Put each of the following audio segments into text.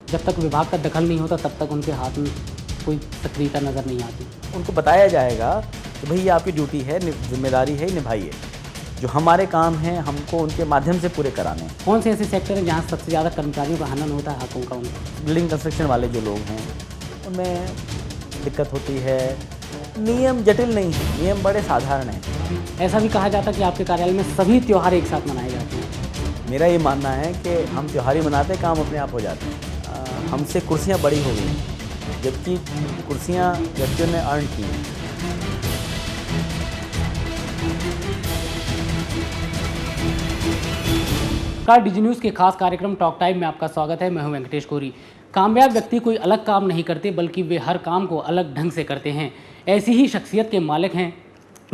जब तक विभाग का दखल नहीं होता तब तक उनके हाथ में कोई सक्रियता नज़र नहीं आती। उनको बताया जाएगा कि भाई ये आपकी ड्यूटी है, जिम्मेदारी है, निभाइए। जो हमारे काम हैं हमको उनके माध्यम से पूरे कराने हैं। कौन से ऐसे सेक्टर हैं जहाँ सबसे ज़्यादा कर्मचारियों का हनन होता है हकों का उनका? बिल्डिंग कंस्ट्रक्शन वाले जो लोग हैं उनमें दिक्कत होती है। नियम जटिल नहीं है, नियम बड़े साधारण हैं। ऐसा भी कहा जाता है कि आपके कार्यालय में सभी त्यौहार एक साथ मनाए जाते हैं। मेरा ये मानना है कि हम त्यौहार ही मनाते हैं, काम अपने आप हो जाते हैं। हमसे कुर्सियाँ बड़ी हो गई हैं, जबकि कुर्सियाँ व्यक्तियों ने अर्न की हैं। नमस्कार, डीजी न्यूज़ के खास कार्यक्रम टॉक टाइम में आपका स्वागत है। मैं हूं वेंकटेश कोरी। कामयाब व्यक्ति कोई अलग काम नहीं करते, बल्कि वे हर काम को अलग ढंग से करते हैं। ऐसी ही शख्सियत के मालिक हैं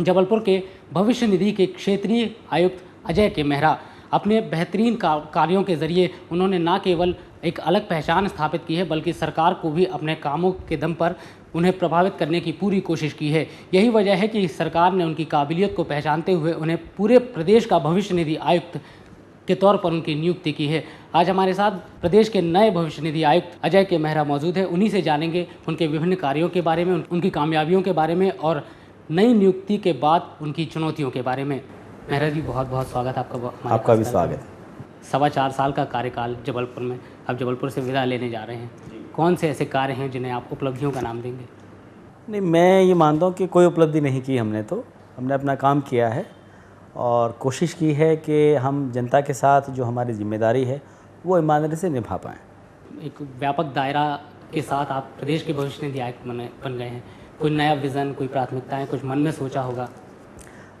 जबलपुर के भविष्य निधि के क्षेत्रीय आयुक्त अजय के मेहरा। अपने बेहतरीन कार्यों के जरिए उन्होंने न केवल एक अलग पहचान स्थापित की है, बल्कि सरकार को भी अपने कामों के दम पर उन्हें प्रभावित करने की पूरी कोशिश की है। यही वजह है कि सरकार ने उनकी काबिलियत को पहचानते हुए उन्हें पूरे प्रदेश का भविष्य निधि आयुक्त के तौर पर उनकी नियुक्ति की है। आज हमारे साथ प्रदेश के नए भविष्य निधि आयुक्त अजय के मेहरा मौजूद है। उन्हीं से जानेंगे उनके विभिन्न कार्यों के बारे में, उनकी कामयाबियों के बारे में और नई नियुक्ति के बाद उनकी चुनौतियों के बारे में। मेहरा जी, बहुत बहुत स्वागत आपका। आपका भी स्वागत। 4.25 साल का कार्यकाल जबलपुर में, अब जबलपुर से विदा लेने जा रहे हैं। कौन से ऐसे कार्य हैं जिन्हें आप उपलब्धियों का नाम देंगे? नहीं, मैं ये मानता हूँ कि कोई उपलब्धि नहीं की हमने अपना काम किया है और कोशिश की है कि हम जनता के साथ जो हमारी जिम्मेदारी है वो ईमानदारी से निभा पाएँ। एक व्यापक दायरा के साथ आप प्रदेश के भविष्य निधि आयुक्त बन गए हैं। कोई नया विज़न, कोई प्राथमिकताएं कुछ मन में सोचा होगा?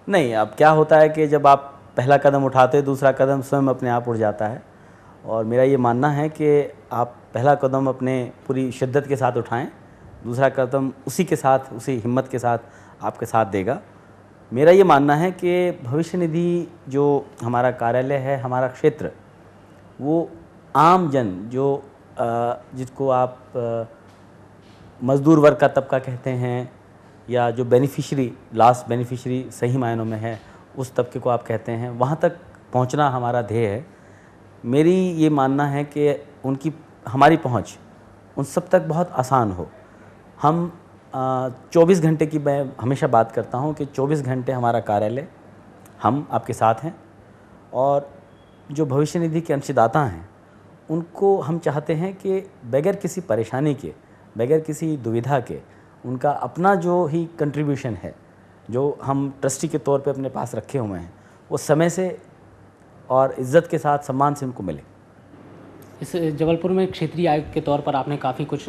नहीं, अब क्या होता है कि जब आप पहला कदम उठाते हैं, दूसरा कदम स्वयं अपने आप उठ जाता है। और मेरा ये मानना है कि आप पहला कदम अपने पूरी शिद्दत के साथ उठाएं, दूसरा कदम उसी के साथ, उसी हिम्मत के साथ आपके साथ देगा। मेरा ये मानना है कि भविष्य निधि जो हमारा कार्यालय है, हमारा क्षेत्र, वो आम जन जो जिसको आप मज़दूर वर्ग का तबका कहते हैं, या जो बेनिफिशरी, लास्ट बेनिफिशरी सही मायनों में है, उस तबके को आप कहते हैं, वहाँ तक पहुँचना हमारा ध्येय है। मेरी ये मानना है कि हमारी पहुँच उन सब तक बहुत आसान हो। हम 24 घंटे की मैं हमेशा बात करता हूँ कि 24 घंटे हमारा कार्यालय, हम आपके साथ हैं। और जो भविष्य निधि के अंशदाता हैं उनको हम चाहते हैं कि बगैर किसी परेशानी के, बगैर किसी दुविधा के, उनका अपना जो ही कंट्रीब्यूशन है, जो हम ट्रस्टी के तौर पे अपने पास रखे हुए हैं, वो समय से और इज़्ज़त के साथ, सम्मान से उनको मिले। इस जबलपुर में क्षेत्रीय आयुक्त के तौर पर आपने काफ़ी कुछ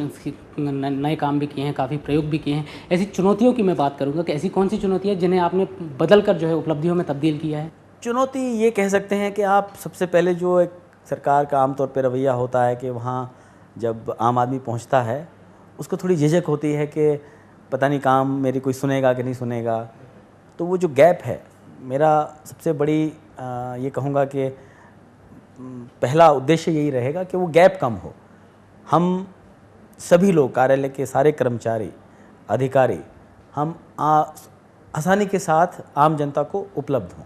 नए काम भी किए हैं, काफ़ी प्रयोग भी किए हैं। ऐसी चुनौतियों की मैं बात करूंगा कि ऐसी कौन सी चुनौती है जिन्हें आपने बदल कर जो है उपलब्धियों में तब्दील किया है? चुनौती ये कह सकते हैं कि आप सबसे पहले जो एक सरकार का आमतौर पर रवैया होता है कि वहाँ जब आम आदमी पहुँचता है उसको थोड़ी झिझक होती है कि पता नहीं काम मेरी कोई सुनेगा कि नहीं सुनेगा। तो वो जो गैप है, मेरा सबसे बड़ी ये कहूँगा कि पहला उद्देश्य यही रहेगा कि वो गैप कम हो। हम सभी लोग, कार्यालय के सारे कर्मचारी, अधिकारी, हम आसानी के साथ आम जनता को उपलब्ध हों।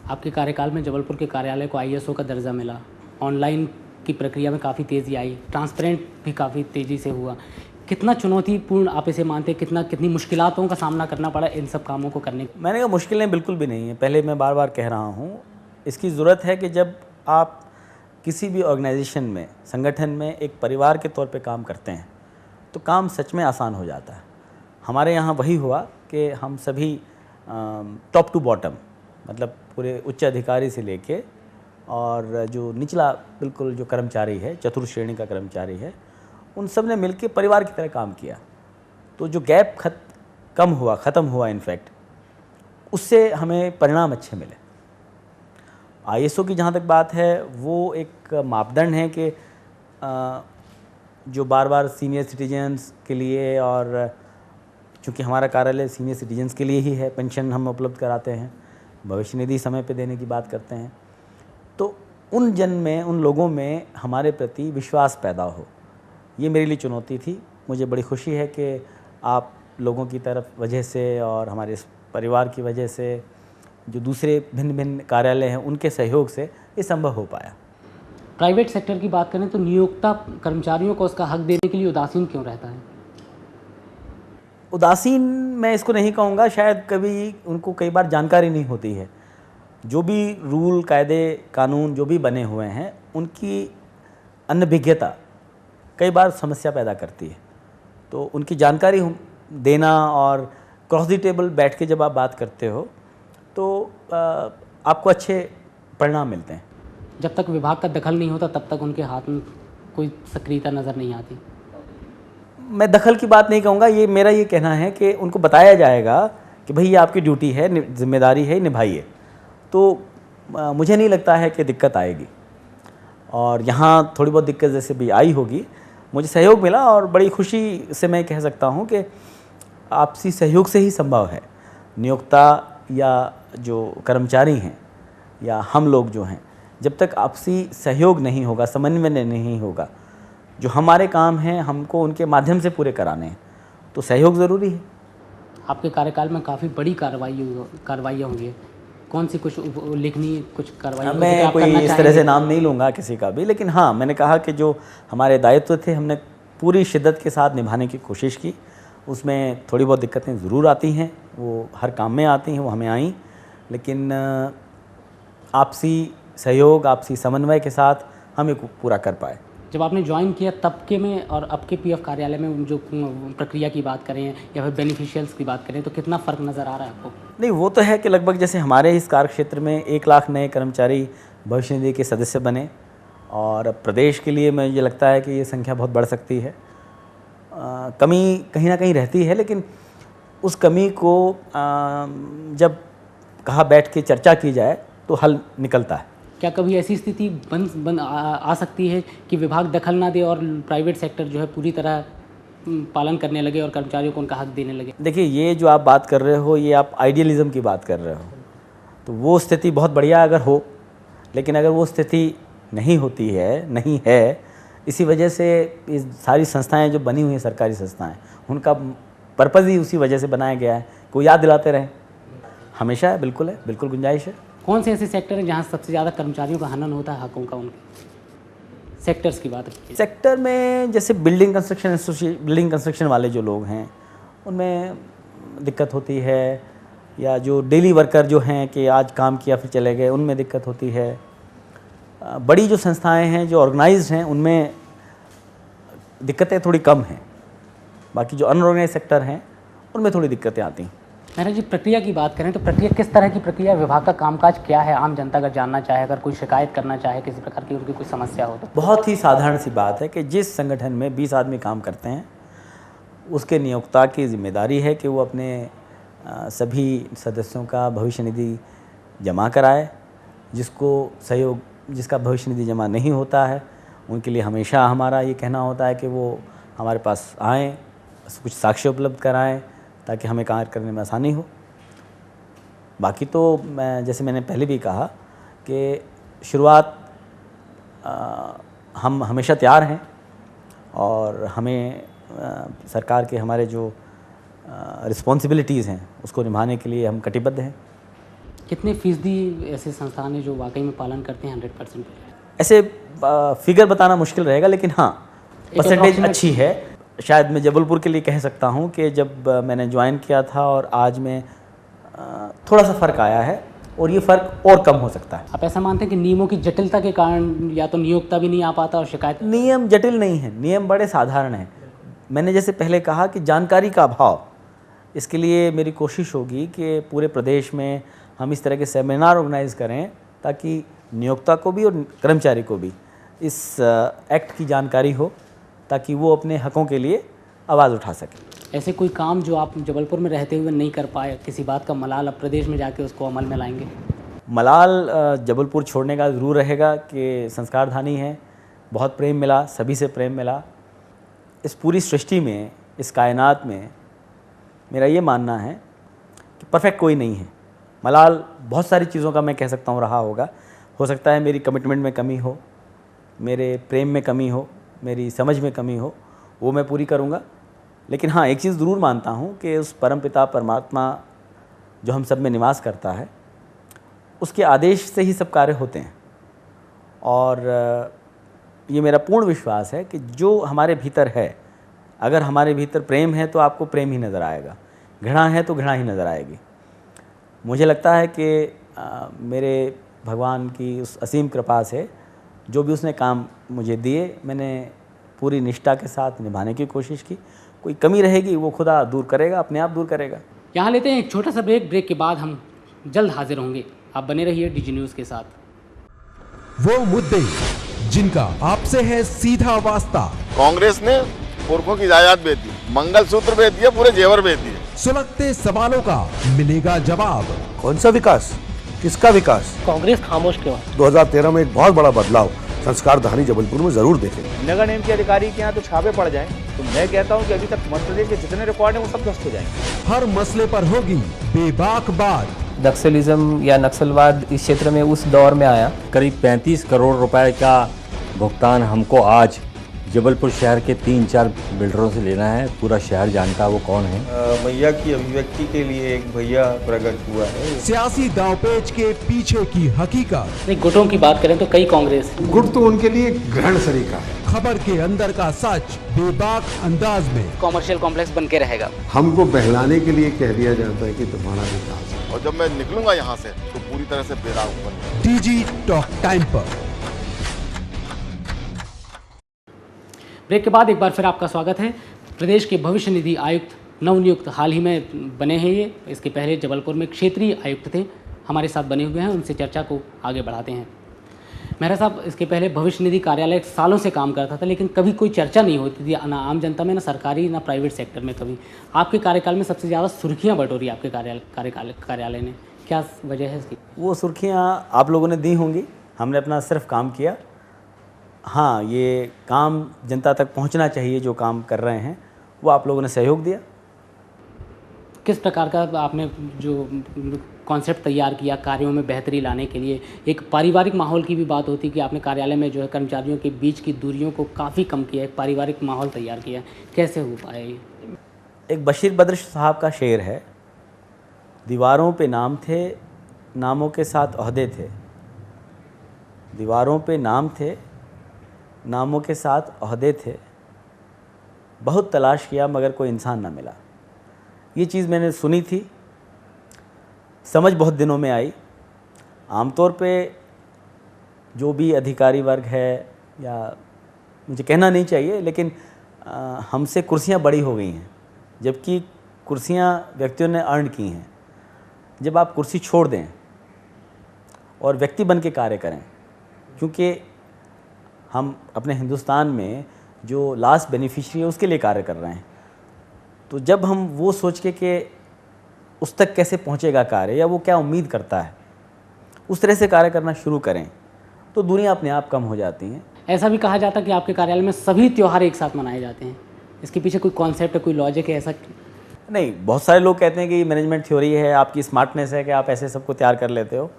आपके कार्यकाल में जबलपुर के कार्यालय को ISO का दर्जा मिला, ऑनलाइन की प्रक्रिया में काफ़ी तेज़ी आई, ट्रांसपेरेंट भी काफ़ी तेज़ी से हुआ। कितना चुनौतीपूर्ण आप इसे मानते हैं? कितनी मुश्किलातों का सामना करना पड़ा इन सब कामों को करने? मैंने कहा मुश्किलें बिल्कुल भी नहीं है। पहले मैं बार बार कह रहा हूँ, इसकी ज़रूरत है कि जब आप किसी भी ऑर्गेनाइजेशन में, संगठन में एक परिवार के तौर पे काम करते हैं तो काम सच में आसान हो जाता है। हमारे यहाँ वही हुआ कि हम सभी टॉप टू बॉटम, मतलब पूरे उच्च अधिकारी से लेके और जो निचला बिल्कुल जो कर्मचारी है, चतुर्थ श्रेणी का कर्मचारी है, उन सब ने मिलकर परिवार की तरह काम किया। तो जो गैप ख़त्म हुआ इनफैक्ट, उससे हमें परिणाम अच्छे मिले। ISO की जहाँ तक बात है, वो एक मापदंड है कि जो बार बार सीनियर सिटीजन्स के लिए, और चूँकि हमारा कार्यालय सीनियर सिटीजन्स के लिए ही है, पेंशन हम उपलब्ध कराते हैं, भविष्य निधि समय पे देने की बात करते हैं, तो उन लोगों में हमारे प्रति विश्वास पैदा हो। ये मेरे लिए चुनौती थी। मुझे बड़ी खुशी है कि आप लोगों की वजह से और हमारे इस परिवार की वजह से, जो दूसरे भिन्न भिन्न कार्यालय हैं, उनके सहयोग से ये संभव हो पाया। प्राइवेट सेक्टर की बात करें तो नियोक्ता कर्मचारियों को उसका हक देने के लिए उदासीन क्यों रहता है? उदासीन मैं इसको नहीं कहूँगा, शायद कभी उनको कई बार जानकारी नहीं होती है। जो भी रूल, कायदे, कानून जो भी बने हुए हैं, उनकी अनभिज्ञता कई बार समस्या पैदा करती है। तो उनकी जानकारी देना और क्रॉस द टेबल बैठ के जब आप बात करते हो तो आपको अच्छे परिणाम मिलते हैं। जब तक विभाग का दखल नहीं होता तब तक उनके हाथ में कोई सक्रियता नज़र नहीं आती। मैं दखल की बात नहीं कहूँगा, ये मेरा ये कहना है कि उनको बताया जाएगा कि भाई ये आपकी ड्यूटी है, जिम्मेदारी है, निभाइए। तो मुझे नहीं लगता है कि दिक्कत आएगी। और यहाँ थोड़ी बहुत दिक्कत जैसे भी आई होगी, मुझे सहयोग मिला और बड़ी खुशी से मैं कह सकता हूँ कि आपसी सहयोग से ही संभव है। नियोक्ता या जो कर्मचारी हैं या हम लोग जो हैं, जब तक आपसी सहयोग नहीं होगा, समन्वय नहीं होगा, जो हमारे काम हैं हमको उनके माध्यम से पूरे कराने हैं, तो सहयोग ज़रूरी है। आपके कार्यकाल में काफ़ी बड़ी कार्रवाइयाँ हुई है, कौन सी कुछ उल्लेखनीय कुछ कार्रवाई? मैं कोई इस तरह से नाम नहीं लूँगा किसी का भी, लेकिन हाँ, मैंने कहा कि जो हमारे दायित्व थे हमने पूरी शिद्दत के साथ निभाने की कोशिश की। उसमें थोड़ी बहुत दिक्कतें ज़रूर आती हैं, वो हर काम में आती हैं, वो हमें आईं, लेकिन आपसी सहयोग, आपसी समन्वय के साथ हम एक पूरा कर पाए। जब आपने ज्वाइन किया तब के में और अब के पीएफ कार्यालय में जो प्रक्रिया की बात करें या फिर बेनिफिशियल्स की बात करें तो कितना फ़र्क नज़र आ रहा है आपको? नहीं, वो तो है कि लगभग जैसे हमारे इस कार्य क्षेत्र में 1 लाख नए कर्मचारी भविष्य निधि के सदस्य बने और अब प्रदेश के लिए मुझे लगता है कि ये संख्या बहुत बढ़ सकती है। कमी कहीं ना कहीं रहती है, लेकिन उस कमी को जब कहाँ बैठ के चर्चा की जाए तो हल निकलता है। क्या कभी ऐसी स्थिति आ सकती है कि विभाग दखल ना दे और प्राइवेट सेक्टर जो है पूरी तरह पालन करने लगे और कर्मचारियों को उनका हक देने लगे? देखिए, ये जो आप बात कर रहे हो, ये आप आइडियलिज़म की बात कर रहे हो, तो वो स्थिति बहुत बढ़िया अगर हो, लेकिन अगर वो स्थिति नहीं होती है, नहीं है, इसी वजह से ये सारी संस्थाएं जो बनी हुई हैं, सरकारी संस्थाएं, उनका पर्पज़ ही उसी वजह से बनाया गया है, कोई याद दिलाते रहें। हमेशा है, बिल्कुल है, बिल्कुल गुंजाइश है। कौन से ऐसे सेक्टर हैं जहाँ सबसे ज़्यादा कर्मचारियों का हनन होता है हकों का? उनके सेक्टर्स की बात है। सेक्टर में जैसे बिल्डिंग कंस्ट्रक्शन वाले जो लोग हैं, उनमें दिक्कत होती है, या जो डेली वर्कर जो हैं कि आज काम किया फिर चले गए, उनमें दिक्कत होती है। बड़ी जो संस्थाएं हैं जो ऑर्गेनाइज्ड हैं, उनमें दिक्कतें थोड़ी कम हैं। बाकी जो अनऑर्गेनाइज सेक्टर हैं उनमें थोड़ी दिक्कतें आती हैं। मेहरा जी, प्रक्रिया की बात करें तो प्रक्रिया किस तरह की प्रक्रिया है? विभाग का कामकाज क्या है? आम जनता अगर जानना चाहे, अगर कोई शिकायत करना चाहे, किसी प्रकार की उनकी कोई समस्या हो तो? बहुत ही साधारण सी बात है कि जिस संगठन में 20 आदमी काम करते हैं, उसके नियोक्ता की जिम्मेदारी है कि वो अपने सभी सदस्यों का भविष्य निधि जमा कराए। जिसका भविष्य निधि जमा नहीं होता है, उनके लिए हमेशा हमारा ये कहना होता है कि वो हमारे पास आएँ, कुछ साक्ष्य उपलब्ध कराएँ ताकि हमें कार्य करने में आसानी हो। बाकी तो जैसे मैंने पहले भी कहा कि शुरुआत हम हमेशा तैयार हैं और हमें सरकार के हमारे जो रिस्पॉन्सिबिलिटीज़ हैं उसको निभाने के लिए हम कटिबद्ध हैं। कितने फीसदी ऐसे संस्थान हैं जो वाकई में पालन करते हैं 100%? ऐसे फिगर बताना मुश्किल रहेगा, लेकिन हाँ, परसेंटेज अच्छी है। शायद मैं जबलपुर के लिए कह सकता हूँ कि जब मैंने ज्वाइन किया था और आज में थोड़ा सा फ़र्क आया है और ये फ़र्क और कम हो सकता है। आप ऐसा मानते हैं कि नियमों की जटिलता के कारण या तो नियोक्ता भी नहीं आ पाता और शिकायत? नियम जटिल नहीं है, नियम बड़े साधारण हैं। मैंने जैसे पहले कहा कि जानकारी का अभाव, इसके लिए मेरी कोशिश होगी कि पूरे प्रदेश में हम इस तरह के सेमिनार ऑर्गेनाइज़ करें ताकि नियोक्ता को भी और कर्मचारी को भी इस एक्ट की जानकारी हो, ताकि वो अपने हकों के लिए आवाज़ उठा सकें। ऐसे कोई काम जो आप जबलपुर में रहते हुए नहीं कर पाए, किसी बात का मलाल अब प्रदेश में जाके उसको अमल में लाएंगे? मलाल जबलपुर छोड़ने का ज़रूर रहेगा कि संस्कारधानी है, बहुत प्रेम मिला, सभी से प्रेम मिला। इस पूरी सृष्टि में, इस कायनात में मेरा ये मानना है कि परफेक्ट कोई नहीं है। मलाल बहुत सारी चीज़ों का मैं कह सकता हूँ रहा होगा। हो सकता है मेरी कमिटमेंट में कमी हो, मेरे प्रेम में कमी हो, मेरी समझ में कमी हो, वो मैं पूरी करूँगा। लेकिन हाँ, एक चीज़ ज़रूर मानता हूँ कि उस परमपिता परमात्मा जो हम सब में निवास करता है, उसके आदेश से ही सब कार्य होते हैं। और ये मेरा पूर्ण विश्वास है कि जो हमारे भीतर है, अगर हमारे भीतर प्रेम है तो आपको प्रेम ही नज़र आएगा, घृणा है तो घृणा ही नज़र आएगी। मुझे लगता है कि मेरे भगवान की उस असीम कृपा से जो भी उसने काम मुझे दिए, मैंने पूरी निष्ठा के साथ निभाने की कोशिश की। कोई कमी रहेगी वो खुदा दूर करेगा, अपने आप दूर करेगा। यहाँ लेते हैं एक छोटा सा ब्रेक। ब्रेक के बाद हम जल्द हाजिर होंगे। आप बने रहिए डीजी न्यूज़ के साथ। वो मुद्दे जिनका आपसे है सीधा वास्ता, कांग्रेस ने पुरखों की जायदाद बेच दी, मंगलसूत्र बेच दिया, पूरे जेवर बेच दिए। सुलगते सवालों का मिलेगा जवाब। कौन सा विकास, किसका विकास? कांग्रेस खामोश क्यों? 2013 में एक बहुत बड़ा बदलाव संस्कारधानी जबलपुर में जरूर देखें। नगर निगम के अधिकारी के यहाँ तो छापे पड़ जाएं, तो मैं कहता हूँ कि अभी तक मध्य प्रदेश के जितने रिकॉर्ड हैं वो सब ध्वस्त हो जाएंगे। हर मसले पर होगी बेबाक बात। नक्सलिज्म या नक्सलवाद इस क्षेत्र में उस दौर में आया। करीब 35 करोड़ रुपए का भुगतान हमको आज जबलपुर शहर के 3-4 बिल्डरों से लेना है। पूरा शहर जानता है वो कौन है। मैया की अभिव्यक्ति के लिए एक भैया प्रकट हुआ है। सियासी दांवपेच के पीछे की हकीकत। गुटों की बात करें तो कई कांग्रेस गुट तो उनके लिए ग्रहण सरीका है। खबर के अंदर का सच बेबाक अंदाज में। कॉमर्शियल कॉम्प्लेक्स बन के रहेगा। हमको बहलाने के लिए कह दिया जाता है कि तुम्हारा विकास है। और जब मैं निकलूंगा यहाँ से तो पूरी तरह से बेदाग होगा। डीजी टॉक टाइम पर। ब्रेक के बाद एक बार फिर आपका स्वागत है। प्रदेश के भविष्य निधि आयुक्त नवनियुक्त हाल ही में बने हैं ये। इसके पहले जबलपुर में क्षेत्रीय आयुक्त थे, हमारे साथ बने हुए हैं। उनसे चर्चा को आगे बढ़ाते हैं। मेहरा साहब, इसके पहले भविष्य निधि कार्यालय सालों से काम करता था, लेकिन कभी कोई चर्चा नहीं होती थी ना आम जनता में, ना सरकारी ना प्राइवेट सेक्टर में। कभी आपके कार्यकाल में सबसे ज़्यादा सुर्खियाँ बटोरी आपके कार्यालय ने, क्या वजह है इसकी? वो सुर्खियाँ आप लोगों ने दी होंगी, हमने अपना सिर्फ काम किया। हाँ, ये काम जनता तक पहुंचना चाहिए, जो काम कर रहे हैं वो आप लोगों ने सहयोग दिया। किस प्रकार का आपने जो कॉन्सेप्ट तैयार किया कार्यों में बेहतरी लाने के लिए? एक पारिवारिक माहौल की भी बात होती है कि आपने कार्यालय में जो है कर्मचारियों के बीच की दूरियों को काफ़ी कम किया, एक पारिवारिक माहौल तैयार किया। कैसे हो पाया ये? एक बशीर बद्र साहब का शेर है, दीवारों पे नाम थे, नामों के साथ ओहदे थे। दीवारों पे नाम थे, नामों के साथ ओहदे थे। बहुत तलाश किया मगर कोई इंसान ना मिला। ये चीज़ मैंने सुनी थी, समझ बहुत दिनों में आई। आमतौर पे जो भी अधिकारी वर्ग है, या मुझे कहना नहीं चाहिए, लेकिन हमसे कुर्सियां बड़ी हो गई हैं, जबकि कुर्सियां व्यक्तियों ने अर्न की हैं। जब आप कुर्सी छोड़ दें और व्यक्ति बन के कार्य करें, क्योंकि हम अपने हिंदुस्तान में जो लास्ट बेनिफिशियरी है उसके लिए कार्य कर रहे हैं, तो जब हम वो सोच के उस तक कैसे पहुंचेगा कार्य, या वो क्या उम्मीद करता है, उस तरह से कार्य करना शुरू करें, तो दूरियां अपने आप कम हो जाती हैं। ऐसा भी कहा जाता है कि आपके कार्यालय में सभी त्यौहार एक साथ मनाए जाते हैं। इसके पीछे कोई कॉन्सेप्ट है, कोई लॉजिक है? ऐसा नहीं, बहुत सारे लोग कहते हैं कि मैनेजमेंट थ्योरी है, आपकी स्मार्टनेस है कि आप ऐसे सबको तैयार कर लेते हो,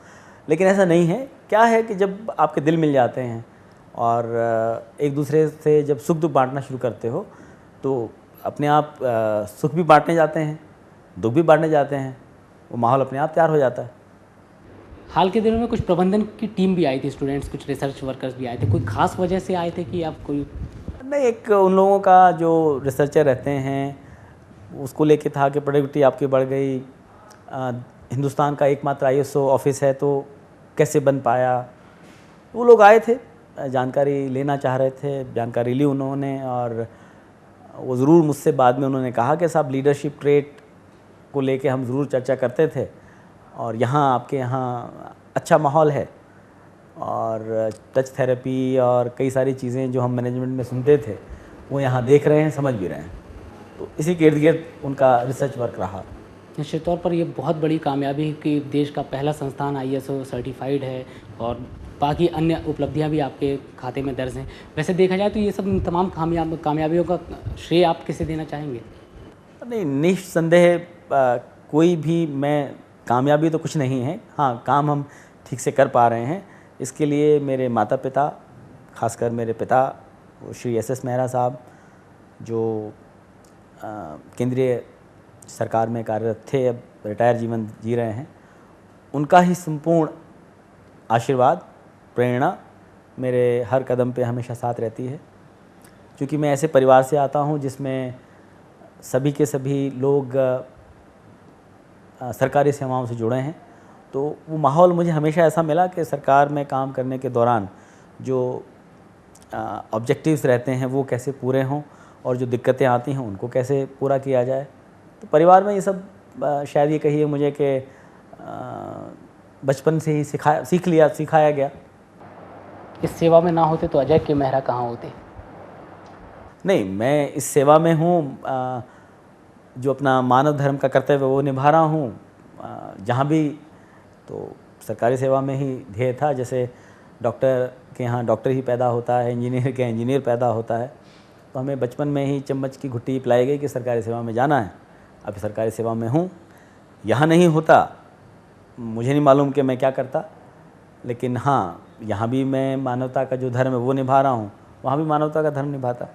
लेकिन ऐसा नहीं है। क्या है कि जब आपके दिल मिल जाते हैं और एक दूसरे से जब सुख दुख बांटना शुरू करते हो, तो अपने आप सुख भी बांटने जाते हैं, दुख भी बांटने जाते हैं, वो माहौल अपने आप तैयार हो जाता है। हाल के दिनों में कुछ प्रबंधन की टीम भी आई थी, स्टूडेंट्स, कुछ रिसर्च वर्कर्स भी आए थे। कोई खास वजह से आए थे कि आप कोई? नहीं, एक उन लोगों का जो रिसर्चर रहते हैं उसको लेके था कि प्रोडक्टिविटी आपकी बढ़ गई, हिंदुस्तान का एकमात्र ISO ऑफिस है तो कैसे बन पाया। वो लोग आए थे, जानकारी लेना चाह रहे थे, जानकारी ली उन्होंने, और वो ज़रूर मुझसे बाद में उन्होंने कहा कि साहब लीडरशिप ट्रेट को लेके हम ज़रूर चर्चा करते थे, और यहाँ आपके यहाँ अच्छा माहौल है, और टच थेरेपी और कई सारी चीज़ें जो हम मैनेजमेंट में सुनते थे वो यहाँ देख रहे हैं, समझ भी रहे हैं। तो इसी के इर्द गिर्द उनका रिसर्च वर्क रहा। निश्चित तौर पर ये बहुत बड़ी कामयाबी है कि देश का पहला संस्थान ISO सर्टिफाइड है, और बाकी अन्य उपलब्धियां भी आपके खाते में दर्ज हैं। वैसे देखा जाए तो ये सब तमाम कामयाबियों का श्रेय आप किसे देना चाहेंगे? नहीं, निस्संदेह कोई भी, मैं कामयाबी तो कुछ नहीं है, हाँ काम हम ठीक से कर पा रहे हैं, इसके लिए मेरे माता पिता, खासकर मेरे पिता श्री SS मेहरा साहब, जो केंद्रीय सरकार में कार्यरत थे, अब रिटायर जीवन जी रहे हैं, उनका ही संपूर्ण आशीर्वाद, प्रेरणा मेरे हर कदम पे हमेशा साथ रहती है। क्योंकि मैं ऐसे परिवार से आता हूँ जिसमें सभी के सभी लोग सरकारी सेवाओं से जुड़े हैं, तो वो माहौल मुझे हमेशा ऐसा मिला कि सरकार में काम करने के दौरान जो ऑब्जेक्टिव्स रहते हैं वो कैसे पूरे हों और जो दिक्कतें आती हैं उनको कैसे पूरा किया जाए। तो परिवार में ये सब शायद ये कहिए मुझे कि बचपन से ही सिखाया गया। इस सेवा में ना होते तो अजय के मेहरा कहाँ होते? नहीं, मैं इस सेवा में हूँ, जो अपना मानव धर्म का कर्तव्य वो निभा रहा हूँ। जहाँ भी तो सरकारी सेवा में ही ध्येय था। जैसे डॉक्टर के यहाँ डॉक्टर ही पैदा होता है, इंजीनियर के इंजीनियर पैदा होता है, तो हमें बचपन में ही चम्मच की घुट्टी पिलाई गई कि सरकारी सेवा में जाना है। अब सरकारी सेवा में हूँ, यहाँ नहीं होता मुझे नहीं मालूम कि मैं क्या करता, लेकिन हाँ यहाँ भी मैं मानवता का जो धर्म है वो निभा रहा हूँ, वहाँ भी मानवता का धर्म निभाता।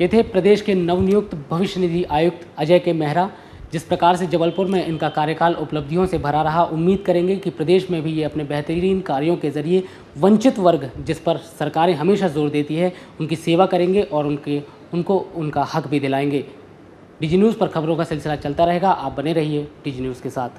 ये थे प्रदेश के नवनियुक्त भविष्य निधि आयुक्त अजय के मेहरा। जिस प्रकार से जबलपुर में इनका कार्यकाल उपलब्धियों से भरा रहा, उम्मीद करेंगे कि प्रदेश में भी ये अपने बेहतरीन कार्यों के जरिए वंचित वर्ग जिस पर सरकारें हमेशा जोर देती है उनकी सेवा करेंगे और उनको उनका हक भी दिलाएंगे। डीजी न्यूज़ पर खबरों का सिलसिला चलता रहेगा, आप बने रहिए डीजी न्यूज़ के साथ।